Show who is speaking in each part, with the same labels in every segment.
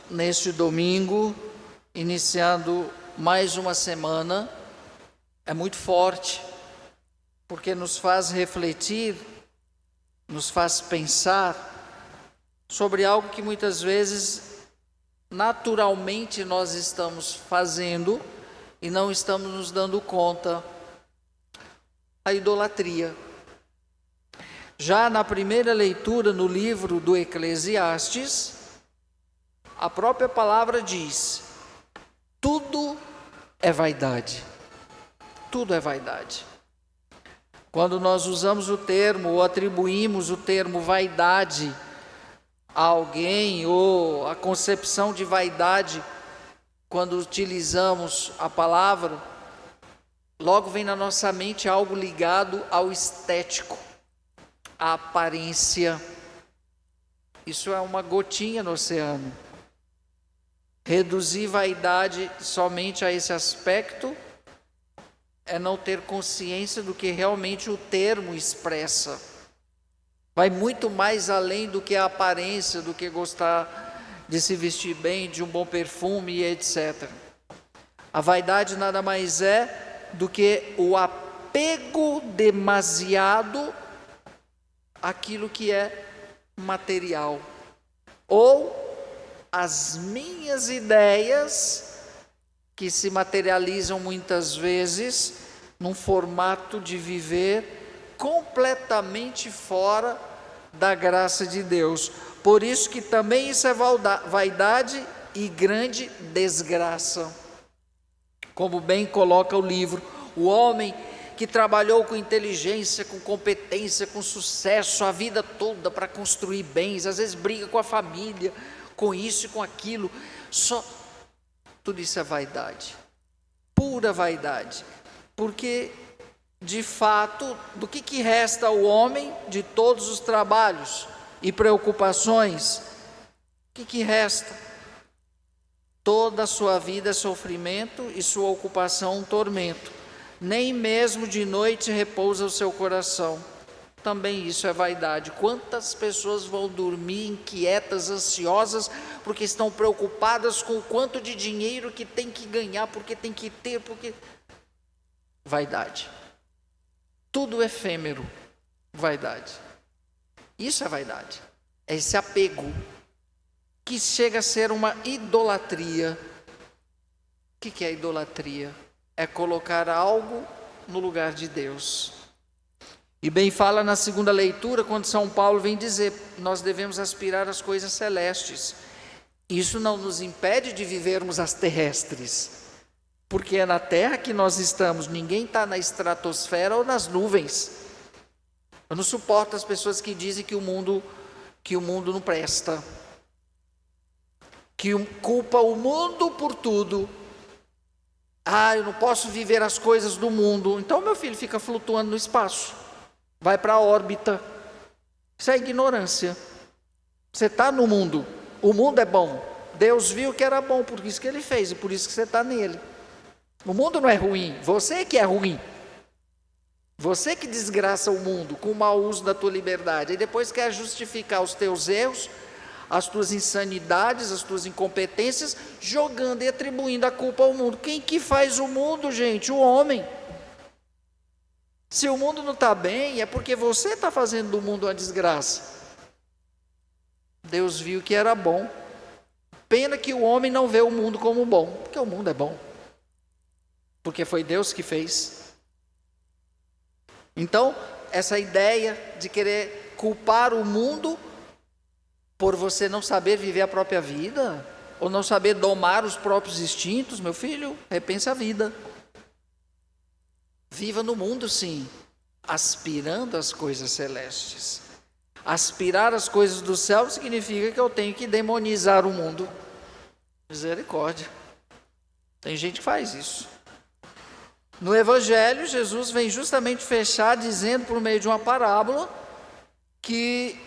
Speaker 1: neste domingo, iniciando mais uma semana, é muito forte, porque nos faz refletir, nos faz pensar sobre algo que muitas vezes, naturalmente, nós estamos fazendo e não estamos nos dando conta: a idolatria. Já na primeira leitura no livro do Eclesiastes, a própria palavra diz: tudo é vaidade. Tudo é vaidade. Quando nós usamos o termo, ou atribuímos o termo vaidade a alguém, ou a concepção de vaidade, quando utilizamos a palavra, logo vem na nossa mente algo ligado ao estético, à aparência. Isso é uma gotinha no oceano. Reduzir vaidade somente a esse aspecto é não ter consciência do que realmente o termo expressa. Vai muito mais além do que a aparência, do que gostar de se vestir bem, de um bom perfume e etc. A vaidade nada mais é do que o apego demasiado àquilo que é material, ou as minhas ideias, que se materializam muitas vezes num formato de viver completamente fora da graça de Deus. Por isso que também isso é vaidade e grande desgraça. Como bem coloca o livro, o homem que trabalhou com inteligência, com competência, com sucesso a vida toda para construir bens, às vezes briga com a família, com isso e com aquilo, tudo isso é vaidade, pura vaidade, porque de fato, do que resta ao homem de todos os trabalhos e preocupações? O que resta? Toda a sua vida é sofrimento e sua ocupação um tormento, nem mesmo de noite repousa o seu coração. Também isso é vaidade. Quantas pessoas vão dormir inquietas, ansiosas, porque estão preocupadas com o quanto de dinheiro que tem que ganhar, porque tem que ter, porque... Vaidade. Tudo efêmero, vaidade. Isso é vaidade. É esse apego que chega a ser uma idolatria. O que é idolatria? É colocar algo no lugar de Deus. E bem fala na segunda leitura, quando São Paulo vem dizer: nós devemos aspirar às coisas celestes. Isso não nos impede de vivermos as terrestres, porque é na terra que nós estamos. Ninguém está na estratosfera ou nas nuvens. Eu não suporto as pessoas que dizem que o mundo não presta, que culpa o mundo por tudo. Eu não posso viver as coisas do mundo. Então meu filho fica flutuando no espaço, vai para a órbita. Isso é ignorância. Você está no mundo, o mundo é bom, Deus viu que era bom, por isso que Ele fez, e por isso que você está nele. O mundo não é ruim, você que é ruim. Você que desgraça o mundo com o mau uso da tua liberdade, e depois quer justificar os teus erros, as tuas insanidades, as tuas incompetências, jogando e atribuindo a culpa ao mundo. Quem que faz o mundo, gente? O homem. Se o mundo não está bem, é porque você está fazendo do mundo uma desgraça. Deus viu que era bom. Pena que o homem não vê o mundo como bom, porque o mundo é bom, porque foi Deus que fez. Então, essa ideia de querer culpar o mundo por você não saber viver a própria vida, ou não saber domar os próprios instintos, meu filho, repense a vida. Viva no mundo, sim, aspirando às coisas celestes. Aspirar às coisas do céu significa que eu tenho que demonizar o mundo. Misericórdia. Tem gente que faz isso. No Evangelho, Jesus vem justamente fechar dizendo, por meio de uma parábola, que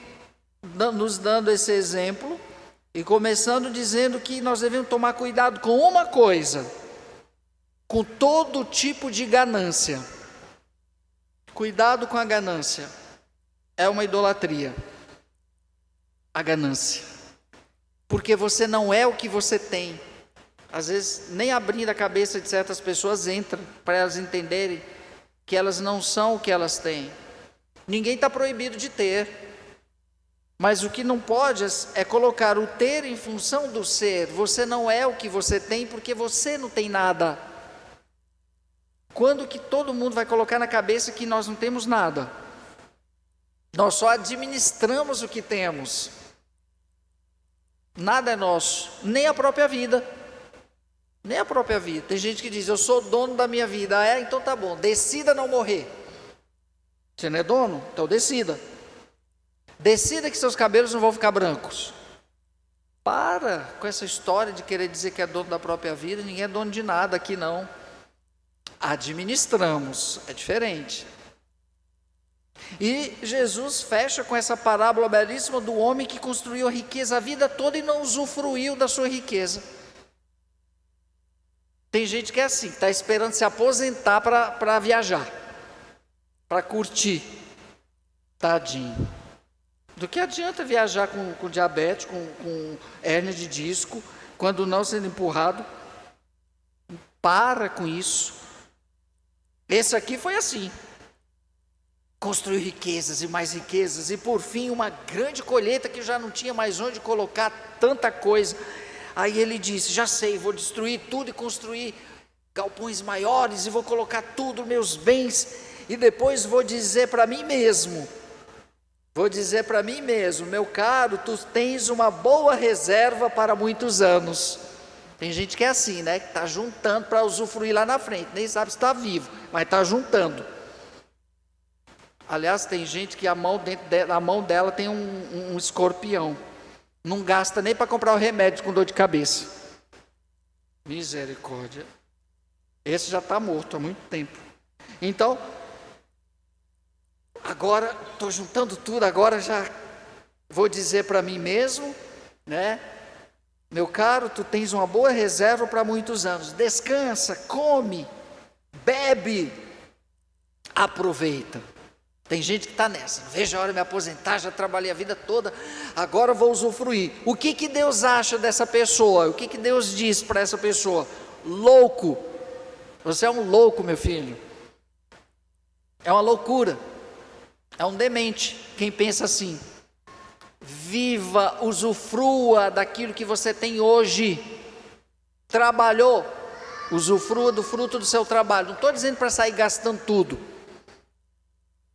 Speaker 1: nos dando esse exemplo, e começando dizendo que nós devemos tomar cuidado com uma coisa: com todo tipo de ganância. Cuidado com a ganância. É uma idolatria. A ganância. porque você não é o que você tem. Às vezes, nem abrindo a cabeça de certas pessoas entra, para elas entenderem que elas não são o que elas têm. Ninguém está proibido de ter, mas o que não pode é colocar o ter em função do ser. Você não é o que você tem, porque você não tem nada. Quando que todo mundo vai colocar na cabeça que nós não temos nada? Nós só administramos o que temos. Nada é nosso, nem a própria vida. Nem a própria vida. Tem gente que diz, eu sou dono da minha vida. Então tá bom, decida não morrer. Você não é dono? Então decida. Decida que seus cabelos não vão ficar brancos. Para com essa história de querer dizer que é dono da própria vida. Ninguém é dono de nada aqui não. Administramos, é diferente. E Jesus fecha com essa parábola belíssima do homem que construiu a riqueza a vida toda e não usufruiu da sua riqueza. Tem gente que é assim, está esperando se aposentar para viajar, para curtir. Tadinho. Do que adianta viajar com diabetes, com hérnia de disco, quando não sendo empurrado? Para com isso. Esse aqui foi assim. Construiu riquezas e mais riquezas, e por fim uma grande colheita que já não tinha mais onde colocar tanta coisa. Aí ele disse, já sei, vou destruir tudo e construir galpões maiores, e vou colocar tudo, meus bens, e depois vou dizer para mim mesmo, meu caro, tu tens uma boa reserva para muitos anos. Tem gente que é assim, né, que está juntando para usufruir lá na frente, nem sabe se está vivo, mas está juntando. Aliás, tem gente que a mão dela tem um escorpião, não gasta nem para comprar o remédio com dor de cabeça. Misericórdia. Esse já está morto há muito tempo. Então, agora estou juntando tudo, agora já vou dizer para mim mesmo, né? Meu caro, tu tens uma boa reserva para muitos anos. Descansa, come, bebe, aproveita. Tem gente que está nessa, não vejo a hora de me aposentar, já trabalhei a vida toda, agora vou usufruir. O que Deus acha dessa pessoa? O que Deus diz para essa pessoa? Louco. Você é um louco, meu filho. É uma loucura. É um demente quem pensa assim. Viva, usufrua daquilo que você tem hoje. Trabalhou, usufrua do fruto do seu trabalho. Não estou dizendo para sair gastando tudo.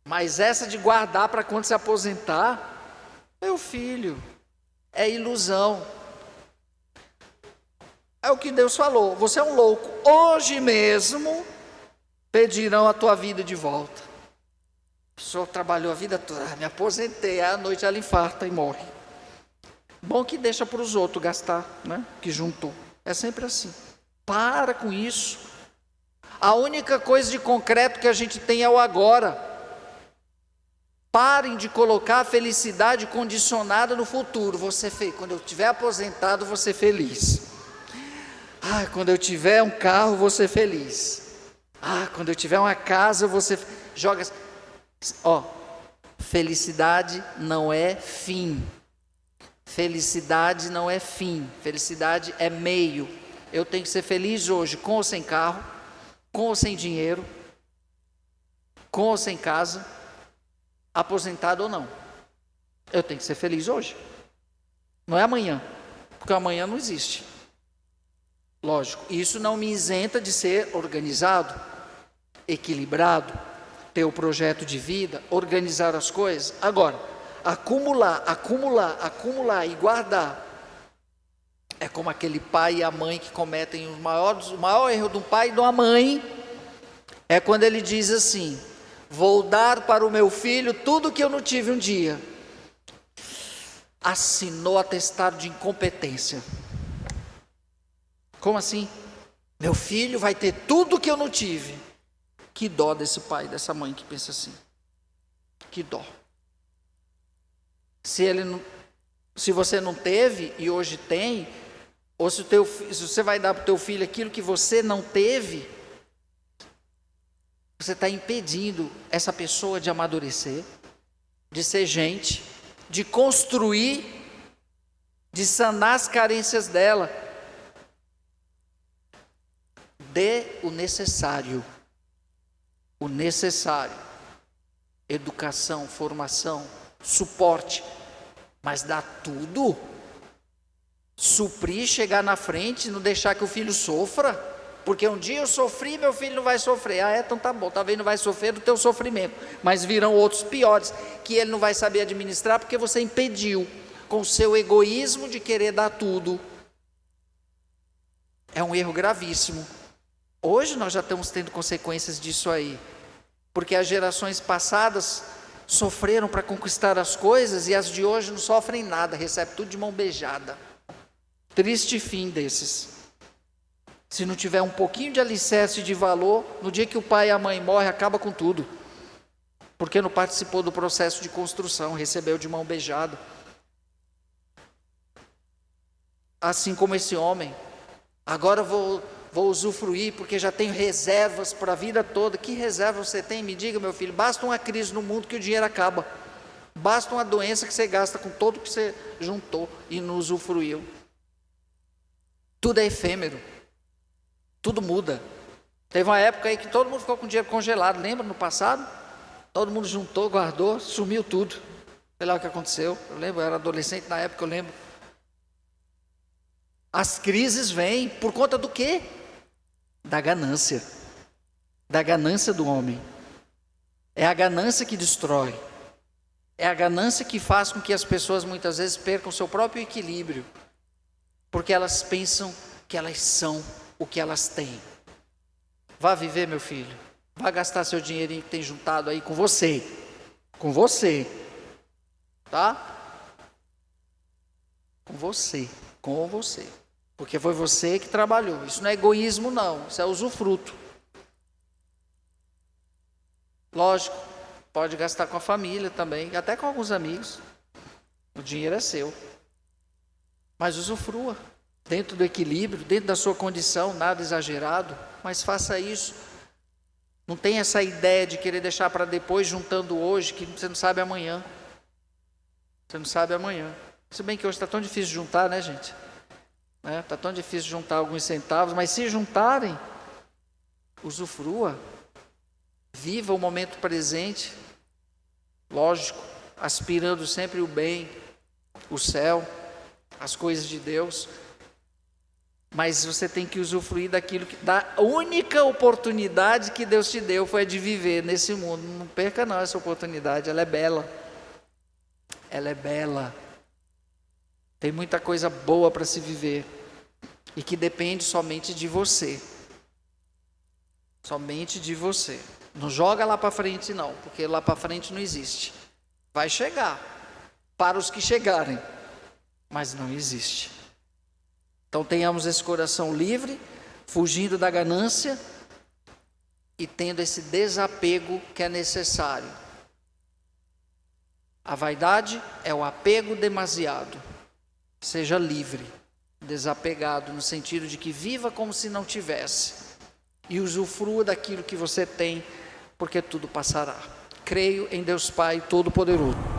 Speaker 1: Mas essa de guardar para quando se aposentar, meu filho, é ilusão. É o que Deus falou, você é um louco. Hoje mesmo pedirão a tua vida de volta. O senhor trabalhou a vida toda, me aposentei, à noite ela infarta e morre. Bom que deixa para os outros gastar, né? Que juntou. É sempre assim. Para com isso. A única coisa de concreto que a gente tem é o agora. Parem de colocar a felicidade condicionada no futuro. Quando eu estiver aposentado, vou ser feliz. Quando eu tiver um carro, vou ser feliz. Quando eu tiver uma casa, eu vou ser... felicidade não é fim. Felicidade não é fim. Felicidade é meio. Eu tenho que ser feliz hoje, com ou sem carro, com ou sem dinheiro, com ou sem casa, aposentado ou não. Eu tenho que ser feliz hoje. Não é amanhã, porque amanhã não existe. Lógico, isso não me isenta de ser organizado, equilibrado, ter o projeto de vida, organizar as coisas. Agora, acumular e guardar, é como aquele pai e a mãe que cometem o maior erro de um pai e de uma mãe, é quando ele diz assim, vou dar para o meu filho tudo que eu não tive um dia. Assinou atestado de incompetência. Como assim? Meu filho vai ter tudo que eu não tive. Que dó desse pai, dessa mãe que pensa assim. Que dó. Se você não teve e hoje tem, ou se você vai dar para o teu filho aquilo que você não teve, você está impedindo essa pessoa de amadurecer, de ser gente, de construir de sanar as carências dela. Dê o necessário. O necessário. Educação, formação, suporte. Mas dá tudo. Suprir, chegar na frente, não deixar que o filho sofra. Porque um dia eu sofri, meu filho não vai sofrer. Ah, então tá bom, talvez não vai sofrer do teu sofrimento, mas virão outros piores, que ele não vai saber administrar, porque você impediu, com o seu egoísmo de querer dar tudo. É um erro gravíssimo. Hoje nós já estamos tendo consequências disso aí, porque as gerações passadas sofreram para conquistar as coisas, e as de hoje não sofrem nada, recebem tudo de mão beijada. Triste fim desses. Se não tiver um pouquinho de alicerce de valor, no dia que o pai e a mãe morrem, acaba com tudo. Porque não participou do processo de construção, recebeu de mão beijada. Assim como esse homem, agora vou usufruir, porque já tenho reservas para a vida toda. Que reserva você tem? Me diga, meu filho. Basta uma crise no mundo que o dinheiro acaba. Basta uma doença que você gasta com todo que você juntou e não usufruiu. Tudo é efêmero. Tudo muda. Teve uma época aí que todo mundo ficou com dinheiro congelado, lembra no passado? Todo mundo juntou, guardou, sumiu tudo. Sei lá o que aconteceu, eu lembro, eu era adolescente na época, eu lembro. As crises vêm por conta do quê? Da ganância do homem. É a ganância que destrói. É a ganância que faz com que as pessoas muitas vezes percam seu próprio equilíbrio, porque elas pensam que elas são o que elas têm. Vá viver, meu filho. Vá gastar seu dinheirinho que tem juntado aí com você. Com você. Tá? Com você. Com você. Porque foi você que trabalhou. Isso não é egoísmo, não. Isso é usufruto. Lógico, pode gastar com a família também, até com alguns amigos. O dinheiro é seu. Mas usufrua. Dentro do equilíbrio, dentro da sua condição, nada exagerado, mas faça isso. Não tem essa ideia de querer deixar para depois, juntando hoje, que você não sabe amanhã. Você não sabe amanhã. Se bem que hoje está tão difícil de juntar, né, gente? Está tão difícil de juntar alguns centavos, mas se juntarem, usufrua. Viva o momento presente, lógico, aspirando sempre o bem, o céu, as coisas de Deus. Mas você tem que usufruir daquilo da única oportunidade que Deus te deu, foi a de viver nesse mundo. Não perca não essa oportunidade, ela é bela. Ela é bela. Tem muita coisa boa para se viver e que depende somente de você. Somente de você. Não joga lá para frente não, porque lá para frente não existe. Vai chegar para os que chegarem, mas não existe. Então tenhamos esse coração livre, fugindo da ganância e tendo esse desapego que é necessário. A vaidade é o apego demasiado. Seja livre, desapegado, no sentido de que viva como se não tivesse e usufrua daquilo que você tem, porque tudo passará. Creio em Deus Pai Todo-Poderoso.